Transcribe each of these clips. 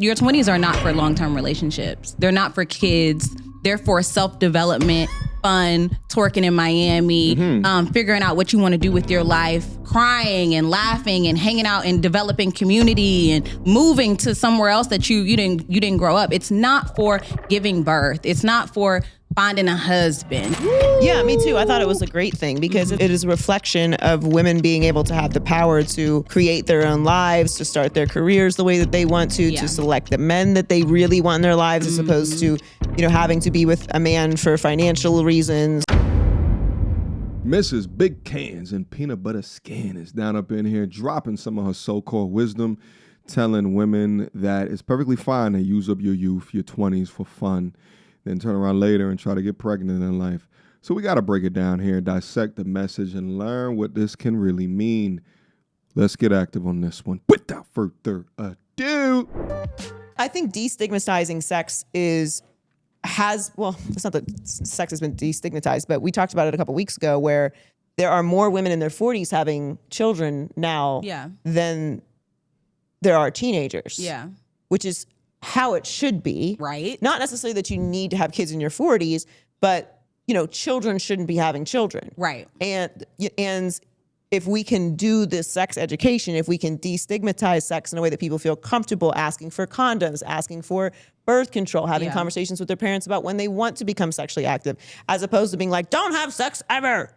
Your 20s are not for long-term relationships. They're not for kids. They're for self-development, fun, twerking in Miami, figuring out what you want to do with your life, crying and laughing and hanging out and developing community and moving to somewhere else that you didn't grow up. It's not for giving birth. It's not for finding a husband. Yeah, me too. I thought it was a great thing because it is a reflection of women being able to have the power to create their own lives, to start their careers the way that they want to select the men that they really want in their lives, as opposed to, having to be with a man for financial reasons. Mrs. Big Cans and Peanut Butter Skin is down up in here dropping some of her so-called wisdom, telling women that it's perfectly fine to use up your youth, your 20s for fun, then turn around later and try to get pregnant in life. So we got to break it down here, dissect the message, and learn what this can really mean. Let's get active on this one. Without further ado. I think destigmatizing sex it's not that sex has been destigmatized, but we talked about it a couple weeks ago where there are more women in their 40s having children now than there are teenagers. Yeah. Which is how it should be. Right. Not necessarily that you need to have kids in your 40s, but children shouldn't be having children. Right. And if we can do this sex education, if we can destigmatize sex in a way that people feel comfortable asking for condoms, asking for birth control, having conversations with their parents about when they want to become sexually active, as opposed to being like, don't have sex ever.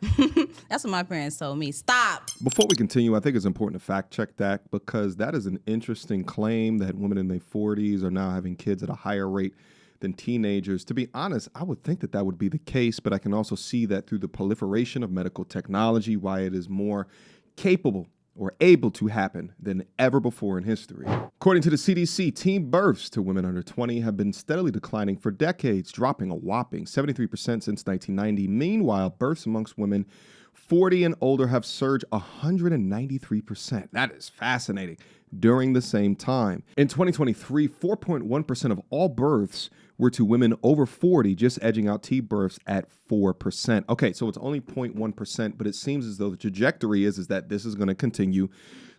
That's what my parents told me. Stop. Before we continue, I think it's important to fact check that because that is an interesting claim that women in their 40s are now having kids at a higher rate than teenagers. To be honest, I would think that that would be the case, but I can also see that through the proliferation of medical technology, why it is more capable or able to happen than ever before in history. According to the CDC, teen births to women under 20 have been steadily declining for decades, dropping a whopping 73% since 1990. Meanwhile, births amongst women 40 and older have surged 193%. That is fascinating. During the same time. In 2023, 4.1% of all births were to women over 40, just edging out teen births at 4%. Okay, so it's only 0.1%, but it seems as though the trajectory is that this is going to continue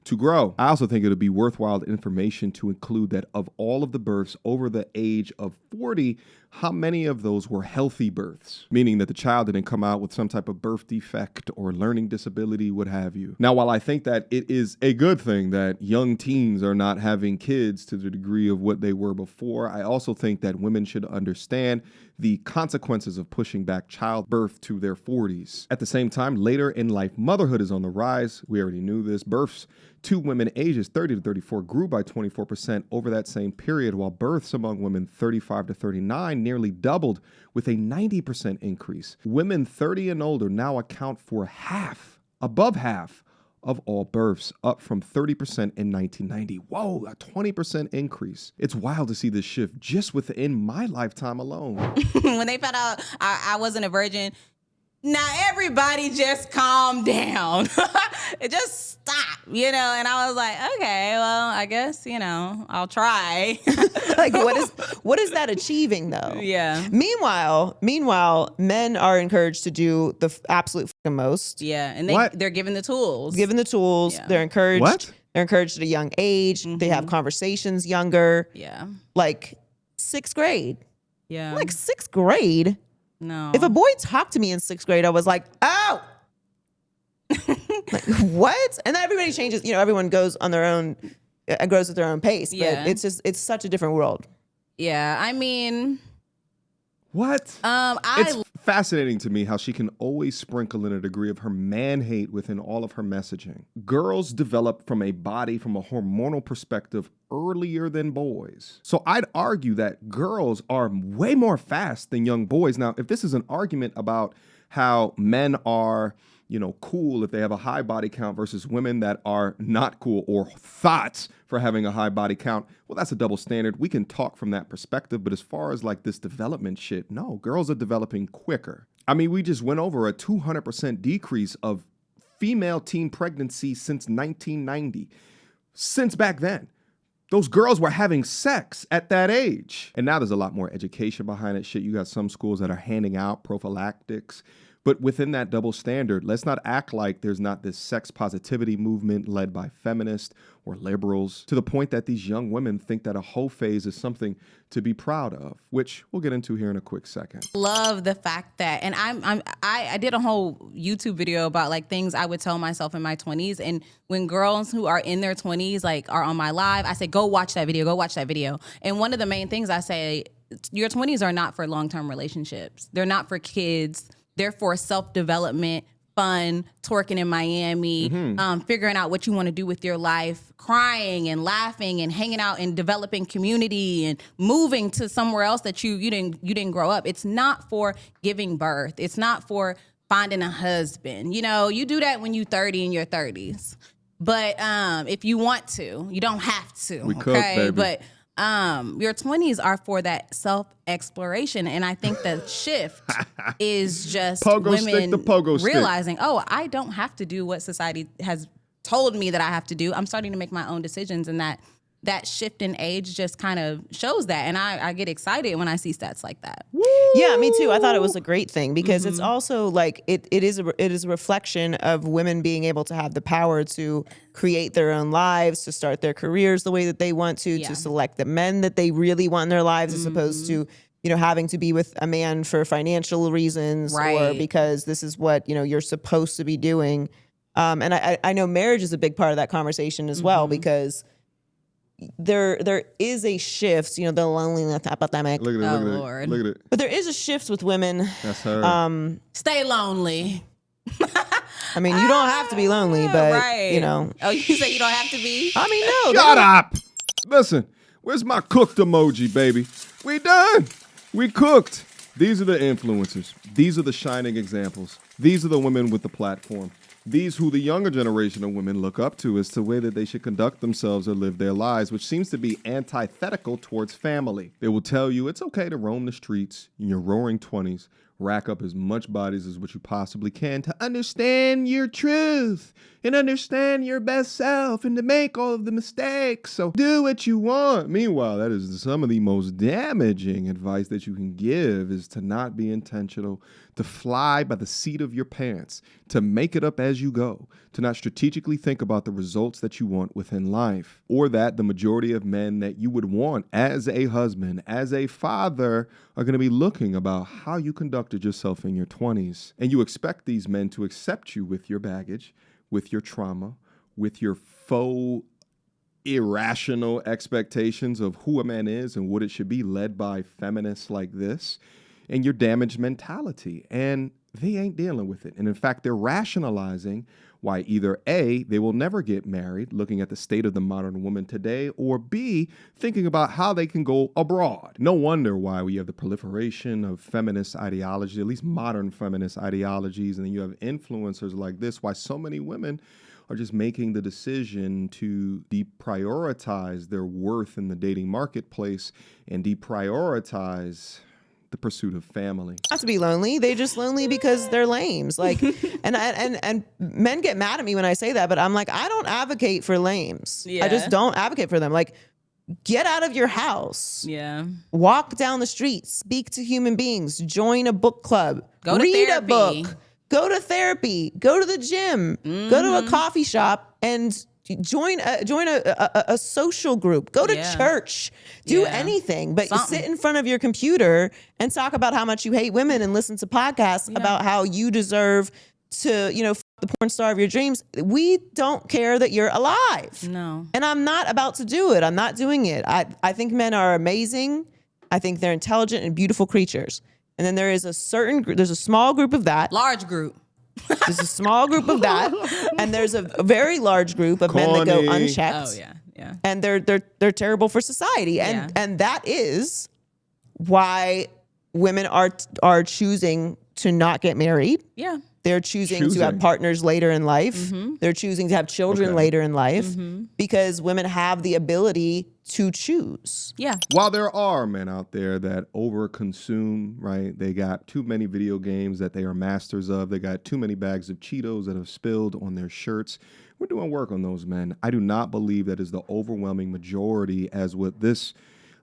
to grow. I also think it'll be worthwhile information to include that of all of the births over the age of 40, how many of those were healthy births? Meaning that the child didn't come out with some type of birth defect or learning disability, what have you. Now, while I think that it is a good thing that young teens are not having kids to the degree of what they were before, I also think that women should understand the consequences of pushing back childbirth to their 40s. At the same time, later in life, motherhood is on the rise. We already knew this. Births to women ages 30 to 34 grew by 24% over that same period, while births among women 35 to 39 nearly doubled with a 90% increase. Women 30 and older now account for above half of all births, up from 30% in 1990. Whoa, a 20% increase. It's wild to see this shift just within my lifetime alone. When they found out I wasn't a virgin, now everybody just calm down. Just stop, and I was like, okay, well, I guess, I'll try. Like, what is that achieving though? Yeah. Meanwhile, men are encouraged to do the absolute fucking most. Yeah, and they're given the tools. Yeah. They're encouraged. What? They're encouraged at a young age. Mm-hmm. They have conversations younger. Yeah. Like 6th grade. Yeah. Like 6th grade. No. If a boy talked to me in 6th grade, I was like, oh. Like, what? And then everybody changes. Everyone goes on their own, grows at their own pace. But it's such a different world. Yeah, I mean, what? It's fascinating to me how she can always sprinkle in a degree of her man hate within all of her messaging. Girls develop from a hormonal perspective earlier than boys. So I'd argue that girls are way more fast than young boys. Now, if this is an argument about how men are, cool if they have a high body count versus women that are not cool or thoughts for having a high body count, well, that's a double standard. We can talk from that perspective. But as far as like this development shit, no, girls are developing quicker. I mean, we just went over a 200% decrease of female teen pregnancy since 1990. Since back then. Those girls were having sex at that age. And now there's a lot more education behind it. Shit, you got some schools that are handing out prophylactics. But within that double standard, let's not act like there's not this sex positivity movement led by feminists or liberals to the point that these young women think that a whole phase is something to be proud of, which we'll get into here in a quick second. Love the fact that, and I did a whole YouTube video about like things I would tell myself in my 20s. And when girls who are in their 20s like are on my live, I say, go watch that video, go watch that video. And one of the main things I say, your 20s are not for long-term relationships. They're not for kids. They're for self-development, fun, twerking in Miami, figuring out what you want to do with your life, crying and laughing and hanging out and developing community and moving to somewhere else that you didn't grow up. It's not for giving birth. It's not for finding a husband. You know, you do that when you're 30 in your 30s. But if you want to, you don't have to. We cook, baby. But your 20s are for that self-exploration. And I think the shift is just women realizing, oh, I don't have to do what society has told me that I have to do. I'm starting to make my own decisions. And that shift in age just kind of shows that. And I get excited when I see stats like that. Woo! Yeah, me too. I thought it was a great thing because it's also like it is a reflection of women being able to have the power to create their own lives, to start their careers the way that they want to select the men that they really want in their lives as opposed to, you know, having to be with a man for financial reasons or because this is what, you know, you're supposed to be doing. And I know marriage is a big part of that conversation as well because there is a shift, you know, the loneliness epidemic. Look at it, Lord. Look at it. But there is a shift with women. That's her. Stay lonely. I mean, you don't have to be lonely, but you know. Oh, you say you don't have to be? I mean, no. Shut up. Listen, where's my cooked emoji, baby? We done. We cooked. These are the influencers. These are the shining examples. These are the women with the platform. These who the younger generation of women look up to as to the way that they should conduct themselves or live their lives, which seems to be antithetical towards family. They will tell you it's okay to roam the streets in your roaring 20s, rack up as much bodies as what you possibly can to understand your truth and understand your best self and to make all of the mistakes. So do what you want. Meanwhile, that is some of the most damaging advice that you can give is to not be intentional, to fly by the seat of your pants, to make it up as you go, to not strategically think about the results that you want within life, or that the majority of men that you would want as a husband, as a father, are going to be looking about how you conducted yourself in your 20s. And you expect these men to accept you with your baggage, with your trauma, with your faux irrational expectations of who a man is and what it should be, led by feminists like this, and your damaged mentality. And they ain't dealing with it. And in fact, they're rationalizing why either A, they will never get married, looking at the state of the modern woman today, or B, thinking about how they can go abroad. No wonder why we have the proliferation of feminist ideology, at least modern feminist ideologies, and then you have influencers like this, why so many women are just making the decision to deprioritize their worth in the dating marketplace and deprioritize the pursuit of family. Not to be lonely. They're just lonely because they're lames. Like, and men get mad at me when I say that, but I'm like, I don't advocate for lames. Yeah. I just don't advocate for them. Like, get out of your house. Yeah. Walk down the street. Speak to human beings. Join a book club. Go to read therapy. a book. Go to therapy. Go to the gym. Go to a coffee shop and join a social group. Go to church. Do anything, but sit in front of your computer and talk about how much you hate women and listen to podcasts about how you deserve to, you know, the porn star of your dreams. We don't care that you're alive. No. And I'm not about to do it. I'm not doing it. I think men are amazing. I think they're intelligent and beautiful creatures. And then there is there's a small group of that. Large group. There's a small group of that, and there's a very large group of men that go unchecked. Oh yeah. And they're terrible for society, and that is why women are choosing to not get married. Yeah. They're choosing to have partners later in life. They're choosing to have children later in life because women have the ability to choose. Yeah. While there are men out there that overconsume, right? They got too many video games that they are masters of. They got too many bags of Cheetos that have spilled on their shirts. We're doing work on those men. I do not believe that is the overwhelming majority as what this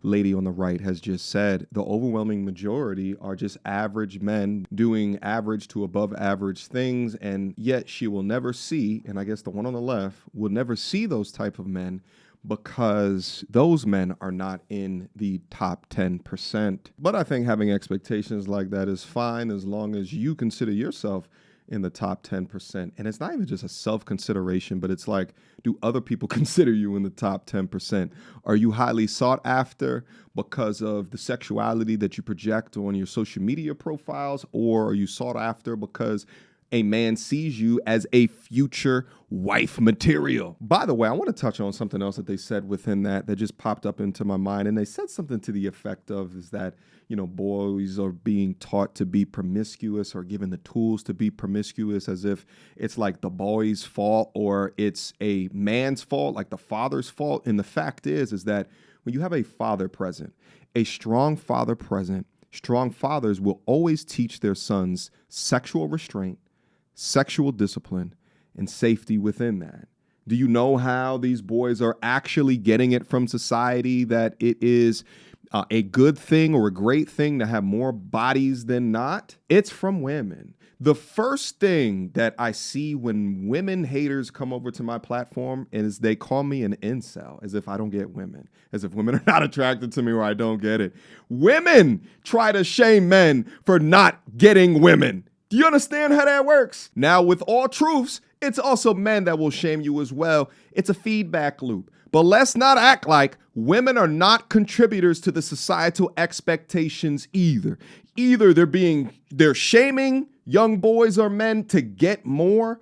lady on the right has just said, the overwhelming majority are just average men doing average to above average things, and yet she will never see, and I guess the one on the left will never see those type of men because those men are not in the top 10%. But I think having expectations like that is fine as long as you consider yourself in the top 10%. And it's not even just a self-consideration, but it's like, do other people consider you in the top 10%? Are you highly sought after because of the sexuality that you project on your social media profiles? Or are you sought after because a man sees you as a future wife material? By the way, I want to touch on something else that they said within that just popped up into my mind. And they said something to the effect of is that, you know, boys are being taught to be promiscuous or given the tools to be promiscuous as if it's like the boy's fault or it's a man's fault, like the father's fault. And the fact is that when you have a father present, a strong father present, strong fathers will always teach their sons sexual restraint, sexual discipline, and safety within that. Do you know how these boys are actually getting it from society that it is a good thing or a great thing to have more bodies than not? It's from women. The first thing that I see when women haters come over to my platform is they call me an incel, as if I don't get women, as if women are not attracted to me or I don't get it. Women try to shame men for not getting women. Do you understand how that works? Now, with all truths, it's also men that will shame you as well. It's a feedback loop. But let's not act like women are not contributors to the societal expectations either. Either they're shaming young boys or men to get more,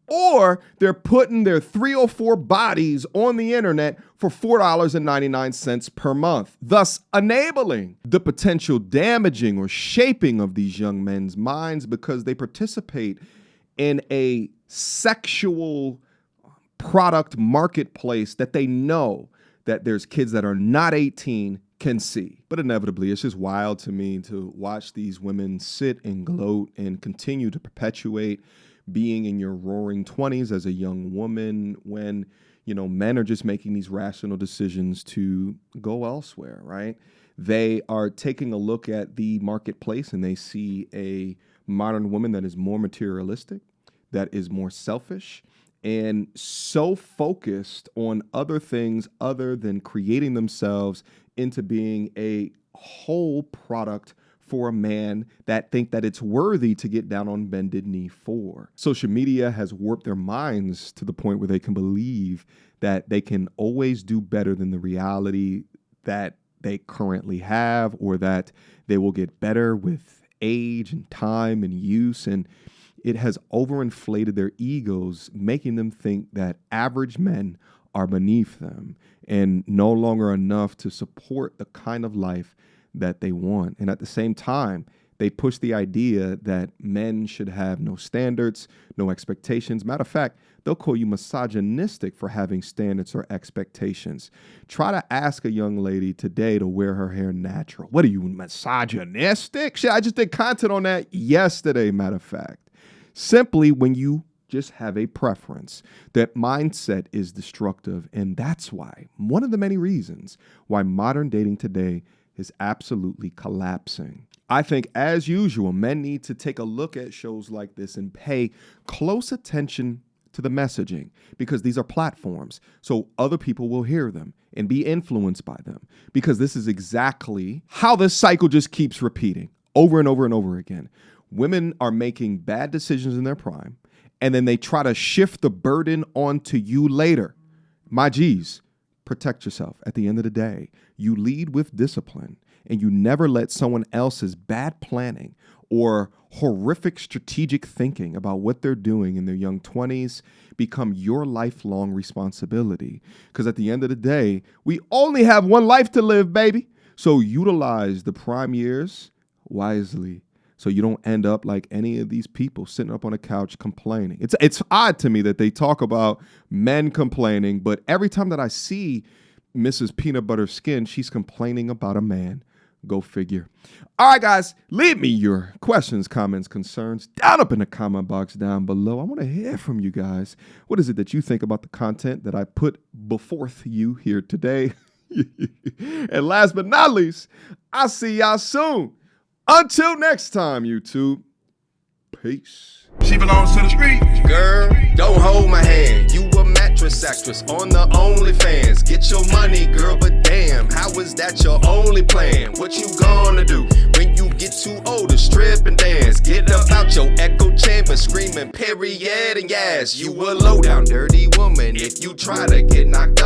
or they're putting their 3 or 4 bodies on the internet for $4.99 per month, thus enabling the potential damaging or shaping of these young men's minds because they participate in a sexual product marketplace that they know that there's kids that are not 18 can see. But inevitably, it's just wild to me to watch these women sit and gloat and continue to perpetuate being in your roaring 20s as a young woman when, you know, men are just making these rational decisions to go elsewhere, right? They are taking a look at the marketplace and they see a modern woman that is more materialistic, that is more selfish, and so focused on other things other than creating themselves into being a whole product for a man that think that it's worthy to get down on bended knee for. Social media has warped their minds to the point where they can believe that they can always do better than the reality that they currently have, or that they will get better with age and time and use. And it has overinflated their egos, making them think that average men are beneath them and no longer enough to support the kind of life that they want. And at the same time, they push the idea that men should have no standards, no expectations. Matter of fact, they'll call you misogynistic for having standards or expectations. Try to ask a young lady today to wear her hair natural. What are you, misogynistic? Shit, I just did content on that yesterday, matter of fact. Simply when you just have a preference, that mindset is destructive. And that's why, one of the many reasons why modern dating today is absolutely collapsing. I think, as usual, men need to take a look at shows like this and pay close attention to the messaging, because these are platforms, so other people will hear them and be influenced by them, because this is exactly how this cycle just keeps repeating over and over and over again. Women are making bad decisions in their prime, and then they try to shift the burden onto you later. My G's, protect yourself. At the end of the day, you lead with discipline, and you never let someone else's bad planning or horrific strategic thinking about what they're doing in their young 20s become your lifelong responsibility. Because at the end of the day, we only have one life to live, baby. So utilize the prime years wisely, so you don't end up like any of these people sitting up on a couch complaining. It's odd to me that they talk about men complaining, but every time that I see Mrs. Peanut Butter Skin, she's complaining about a man. Go figure. All right, guys, leave me your questions, comments, concerns down up in the comment box down below. I want to hear from you guys. What is it that you think about the content that I put before you here today? And last but not least, I'll see y'all soon. Until next time, YouTube. Peace. She belongs to the street. Girl, don't hold my hand. You a mattress actress on the OnlyFans. Get your money, girl, but damn, how is that your only plan? What you gonna do when you get too old to strip and dance? Get up out your echo chamber screaming period and yes. You a low down dirty woman if you try to get knocked